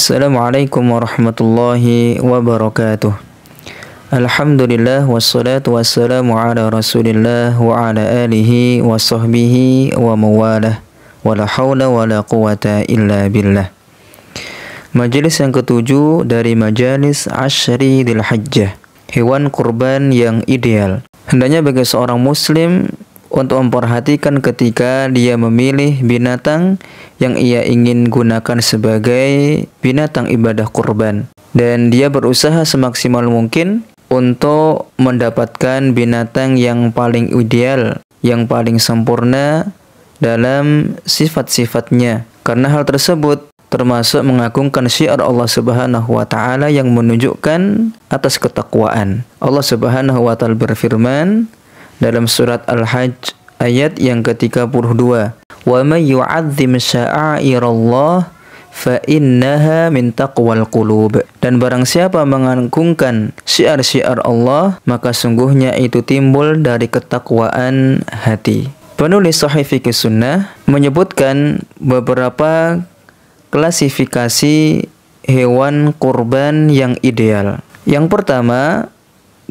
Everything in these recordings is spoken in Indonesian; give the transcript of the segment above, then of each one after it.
Assalamualaikum warahmatullahi wabarakatuh. Alhamdulillah wassalatu wassalamu ala Rasulillah wa ala alihi wa sahbihi wa mawalah. Wala haula wala quwata illa billah. Majelis yang ketujuh dari majalis Ashri Dzul Hijjah, hewan kurban yang ideal. Hendaknya bagi seorang muslim untuk memperhatikan ketika dia memilih binatang yang ia ingin gunakan sebagai binatang ibadah kurban, dan dia berusaha semaksimal mungkin untuk mendapatkan binatang yang paling ideal, yang paling sempurna dalam sifat-sifatnya, karena hal tersebut termasuk mengagungkan syiar Allah Subhanahu wa taala yang menunjukkan atas ketakwaan. Allah Subhanahu wa taala berfirman dalam surat Al-Hajj ayat yang ke-32, "Wa may yu'azzim sya'airallah fa innaha min taqwal qulub." Dan barang siapa mengagungkan syiar-syiar Allah, maka sungguhnya itu timbul dari ketakwaan hati. Penulis Sahih Fiqh Sunnah menyebutkan beberapa klasifikasi hewan kurban yang ideal. Yang pertama,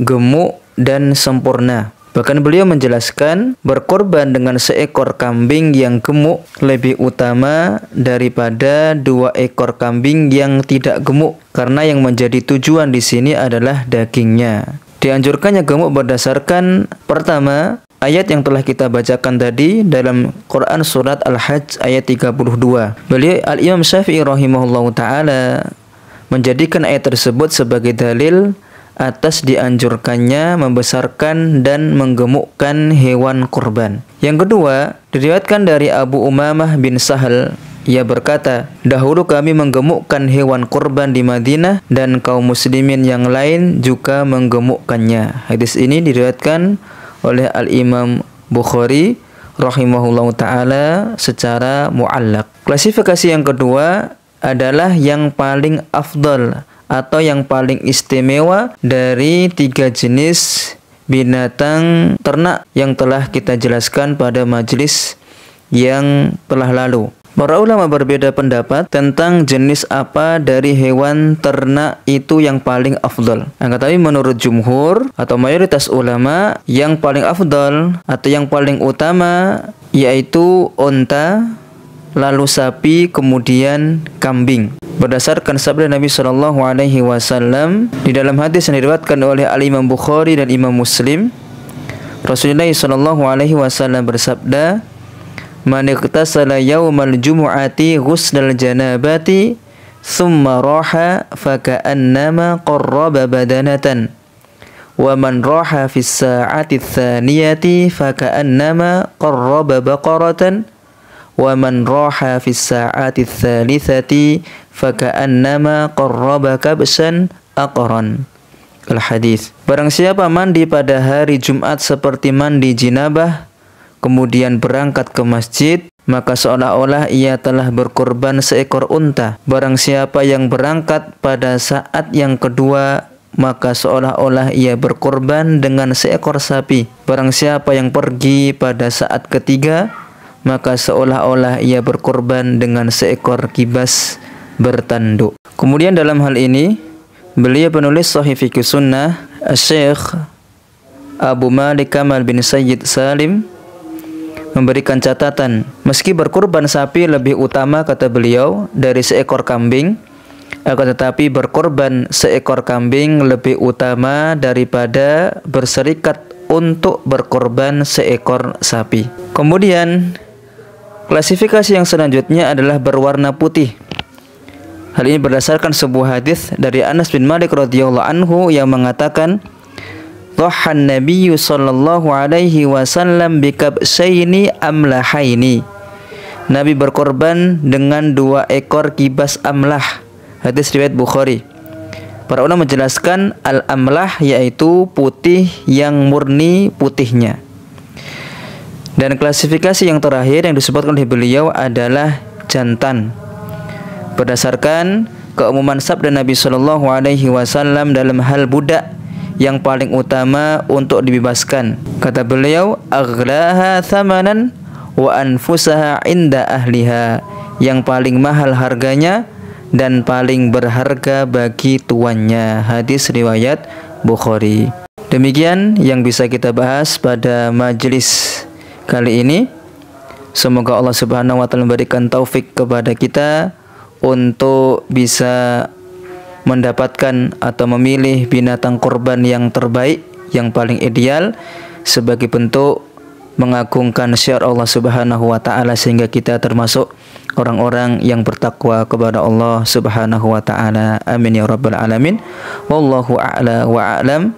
gemuk dan sempurna. Bahkan beliau menjelaskan berkorban dengan seekor kambing yang gemuk lebih utama daripada 2 ekor kambing yang tidak gemuk, karena yang menjadi tujuan di sini adalah dagingnya. Dianjurkannya gemuk berdasarkan pertama ayat yang telah kita bacakan tadi dalam Quran surat Al-Hajj ayat 32. Beliau Al-Imam Syafi'i rahimahullahu taala menjadikan ayat tersebut sebagai dalil atas dianjurkannya membesarkan dan menggemukkan hewan kurban. Yang kedua, diriwayatkan dari Abu Umamah bin Sahal, ia berkata, "Dahulu kami menggemukkan hewan kurban di Madinah dan kaum muslimin yang lain juga menggemukkannya." Hadis ini diriwayatkan oleh Al-Imam Bukhari rahimahullahu taala secara mu'allaq. Klasifikasi yang kedua adalah yang paling afdal atau yang paling istimewa dari 3 jenis binatang ternak yang telah kita jelaskan pada majelis yang telah lalu. Para ulama berbeda pendapat tentang jenis apa dari hewan ternak itu yang paling afdal. Tapi menurut jumhur atau mayoritas ulama, yang paling afdal atau yang paling utama yaitu unta, lalu sapi, kemudian kambing. Berdasarkan sabda Nabi Shallallahu Alaihi Wasallam di dalam hadis yang diriwayatkan oleh Al-Imam Bukhari dan Imam Muslim, Rasulullah Shallallahu Alaihi Wasallam bersabda, "Man ightasala yaumal jumu'ati ghusnal janabati thumma raha faka'annama qarraba badanatan wa man raha fis sa'ati tsaniyati faka'annama qarraba baqaratan wa man raha fis sa'ati tsalitsati faka'annama qarraba kabsan aqran." Al-hadis. Barang siapa mandi pada hari Jumat seperti mandi jinabah, kemudian berangkat ke masjid, maka seolah-olah ia telah berkorban seekor unta. Barang siapa yang berangkat pada saat yang kedua, maka seolah-olah ia berkorban dengan seekor sapi. Barang siapa yang pergi pada saat ketiga, maka seolah-olah ia berkorban dengan seekor kibas bertanduk. Kemudian dalam hal ini, beliau penulis Sahih Fiqh Sunnah, Syekh Abu Malik Kamal bin Sayyid Salim, memberikan catatan, meski berkurban sapi lebih utama, kata beliau, dari seekor kambing, akan tetapi berkorban seekor kambing lebih utama daripada berserikat untuk berkorban seekor sapi. Kemudian klasifikasi yang selanjutnya adalah berwarna putih. Hal ini berdasarkan sebuah hadis dari Anas bin Malik radhiyallahu anhu yang mengatakan, "Dhahan Nabiyyu sallallahu alaihi wasallam bikabsaini amlahaini." Nabi berkorban dengan 2 ekor kibas amlah. Hadis riwayat Bukhari. Para ulama menjelaskan al-amlah yaitu putih yang murni putihnya. Dan klasifikasi yang terakhir yang disebutkan oleh beliau adalah jantan. Berdasarkan keumuman sabda Nabi Shallallahu Alaihi Wasallam dalam hal budak yang paling utama untuk dibebaskan, kata beliau, "Aghlaha thamanan wa anfusaha inda ahliha." Yang paling mahal harganya dan paling berharga bagi tuannya. Hadis riwayat Bukhari. Demikian yang bisa kita bahas pada majelis kali ini. Semoga Allah Subhanahu wa taala memberikan taufik kepada kita untuk bisa mendapatkan atau memilih binatang kurban yang terbaik, yang paling ideal sebagai bentuk mengagungkan syiar Allah Subhanahu wa taala, sehingga kita termasuk orang-orang yang bertakwa kepada Allah Subhanahu wa taala. Amin ya rabbal alamin. Wallahu a'la wa a'lam.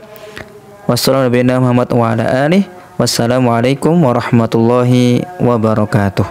Wassalamualaikum warahmatullahi wabarakatuh.